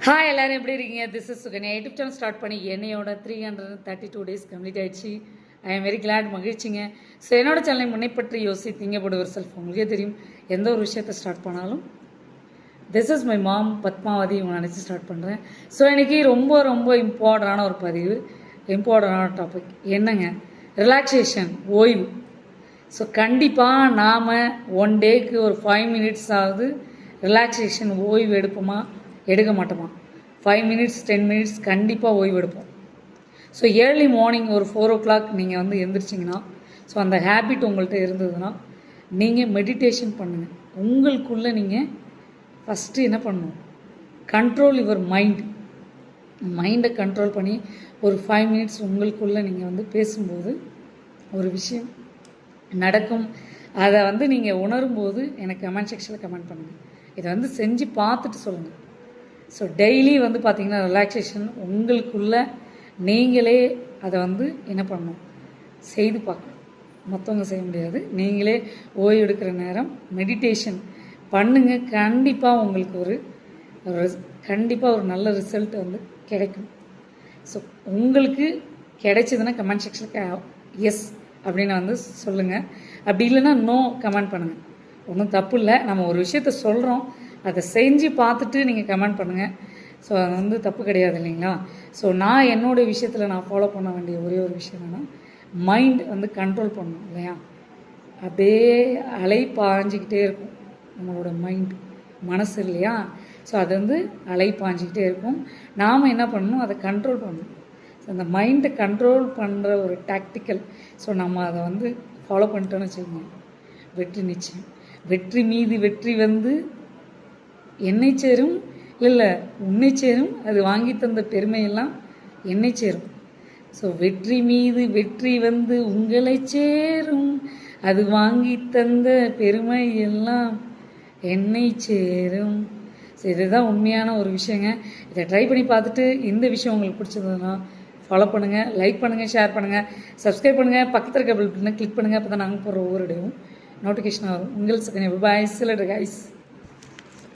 Hi எல்லோரும் எப்படி இருக்கீங்க? This is Sukanya. YouTube channel start பண்ணி என்னையோட 332 டேஸ் கம்ப்ளீட் ஆகிடுச்சு. ஐ எம் வெரி கிளாட், மகிழ்ச்சிங்க. ஸோ என்னோட சேனலை முன்னை பற்றி யோசித்தீங்கப்படும் ஒரு செல்ஃப் உங்களுக்கே தெரியும். எந்த ஒரு விஷயத்தை ஸ்டார்ட் பண்ணாலும் this is my mom Padmavathi இவங்க நினச்சி ஸ்டார்ட் பண்ணுறேன். ஸோ இன்றைக்கி ரொம்ப ரொம்ப இம்பார்ட்டண்டான ஒரு பதிவு, இம்பார்ட்டண்டான டாபிக் என்னங்க, ரிலாக்ஸேஷன், ஓய்வு. ஸோ கண்டிப்பாக நாம் ஒன் டேக்கு ஒரு 5 மினிட்ஸ் ஆகுது ரிலாக்ஸேஷன் ஓய்வு எடுப்போமா எடுக்க மாட்டோமா? 5 மினிட்ஸ் 10 மினிட்ஸ் கண்டிப்பாக ஓய்வு எடுப்போம். ஸோ ஏர்லி மார்னிங் ஒரு 4 o'clock நீங்கள் வந்து எழுந்திரிச்சிங்கன்னா, ஸோ அந்த ஹேபிட் உங்கள்கிட்ட இருந்ததுன்னா நீங்கள் மெடிடேஷன் பண்ணுங்கள். உங்களுக்குள்ளே நீங்கள் ஃபஸ்ட்டு என்ன பண்ணணும், கண்ட்ரோல் யுவர் மைண்டை கண்ட்ரோல் பண்ணி ஒரு 5 மினிட்ஸ் உங்களுக்குள்ளே நீங்கள் வந்து பேசும்போது ஒரு விஷயம் நடக்கும். அதை வந்து நீங்கள் உணரும்போது எனக்கு கமெண்ட் செக்ஷனில் கமெண்ட் பண்ணுங்கள். இதை வந்து செஞ்சு பார்த்துட்டு சொல்லுங்கள். ஸோ டெய்லி வந்து பார்த்திங்கன்னா ரிலாக்ஸேஷன் உங்களுக்குள்ள நீங்களே அதை வந்து என்ன பண்ணணும், செய்து பார்க்கணும். மற்றவங்க செய்ய முடியாது. நீங்களே ஓய்வு எடுக்கிற நேரம் மெடிடேஷன் பண்ணுங்கள். கண்டிப்பாக உங்களுக்கு ஒரு கண்டிப்பாக ஒரு நல்ல ரிசல்ட் வந்து கிடைக்கும். ஸோ உங்களுக்கு கிடைச்சதுன்னா கமெண்ட் செக்ஷனுக்கு எஸ் அப்படின்னு வந்து சொல்லுங்கள். அப்படி இல்லைன்னா நோ கமெண்ட் பண்ணுங்கள். ஒன்றும் தப்பு இல்லை. நம்ம ஒரு விஷயத்த சொல்கிறோம், அதை செஞ்சு பார்த்துட்டு நீங்கள் கமெண்ட் பண்ணுங்கள். ஸோ அது வந்து தப்பு கிடையாது இல்லைங்களா? ஸோ நான் என்னோடய விஷயத்தில் நான் ஃபாலோ பண்ண வேண்டிய ஒரே ஒரு விஷயம் என்னென்னா, மைண்ட் வந்து கண்ட்ரோல் பண்ணணும் இல்லையா? அப்படியே அலை பாஞ்சிக்கிட்டே இருக்கும் நம்மளோட மனசு இல்லையா? ஸோ அது வந்து அலை பாஞ்சிக்கிட்டே இருக்கும். நாம் என்ன பண்ணணும், அதை கண்ட்ரோல் பண்ணணும். ஸோ அந்த மைண்டை கண்ட்ரோல் பண்ணுற ஒரு டாக்டிக்கல், ஸோ நம்ம அதை வந்து ஃபாலோ பண்ணிட்டோன்னு வச்சுக்கோங்க, வெற்றி நிச்சயம். வெற்றி மீது வெற்றி வந்து என்னை சேரும், இல்லை உன்னை சேரும், அது வாங்கி தந்த பெருமையெல்லாம் என்னை சேரும். ஸோ வெற்றி மீது வெற்றி வந்து உங்களை சேரும், அது வாங்கி தந்த பெருமை எல்லாம் என்னை சேரும். ஸோ இதுதான் உண்மையான ஒரு விஷயங்க. இதை ட்ரை பண்ணி பார்த்துட்டு இந்த விஷயம் உங்களுக்கு பிடிச்சதுன்னா ஃபாலோ பண்ணுங்கள், லைக் பண்ணுங்கள், ஷேர் பண்ணுங்கள், சப்ஸ்கிரைப் பண்ணுங்கள், பக்கத்தில் இருக்க பெல் பட்டனை கிளிக் பண்ணுங்கள். அப்போ தான் நாங்கள் போகிற ஒவ்வொரு டேவும் நோட்டிஃபிகேஷன் வரும். உங்கள் சுகன்யா. பாய். சிலர் கைஸ்.